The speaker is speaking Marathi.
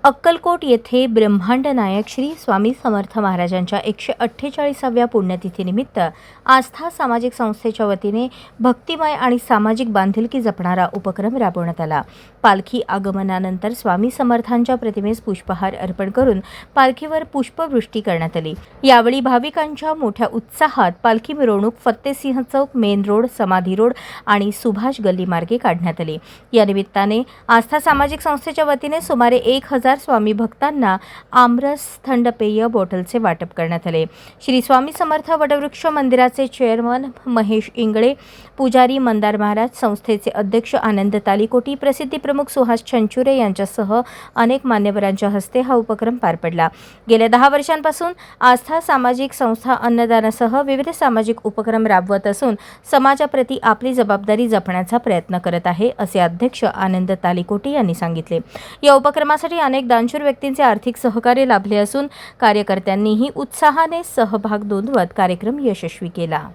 अक्कलकोट येथे ब्रह्मांड नायक श्री स्वामी समर्थ महाराजांच्या 148व्या पुण्यतिथीनिमित्त आस्था सामाजिक संस्थेच्या वतीने भक्तिमय आणि सामाजिक बांधिलकी जपणारा उपक्रम राबवण्यात आला। पालखी आगमनानंतर स्वामी समर्थांच्या प्रतिमेस पुष्पहार अर्पण करून पालखीवर पुष्पवृष्टी करण्यात आली। यावेळी भाविकांच्या मोठ्या उत्साहात पालखी मिरवणूक फत्तेसिंह चौक, मेन रोड, समाधी रोड आणि सुभाष गल्ली मार्गे काढण्यात आली। या निमित्ताने आस्था सामाजिक संस्थेच्या वतीने सुमारे 1000 स्वामी भक्तांना आमरस थंड पेय बॉटलचे वाटप करण्यात आले। श्री स्वामी समर्थ वटवृक्ष मंदिराचे चेअरमन महेश इंगळे, पुजारी मंदार महाराज, संस्थेचे अध्यक्ष आनंद तालीकोटी, प्रसिद्धी प्रमुख सुहास छंचुरे यांच्यासह अनेक मान्यवरांच्या हस्ते हा उपक्रम पार पडला। गेल्या 10 वर्षांपासून आस्था सामाजिक संस्था अन्नदानासह विविध सामाजिक उपक्रम राबवत असून समाजाप्रती आपली जबाबदारी जपण्याचा प्रयत्न करत आहे, असे अध्यक्ष आनंद तालीकोटी यांनी सांगितले। या उपक्रमासाठी अनेक दानशूर व्यक्तींचे आर्थिक सहकार्य लाभले असून कार्यकर्त्यांनीही उत्साहाने सहभाग नोंदवत कार्यक्रम यशस्वी केला।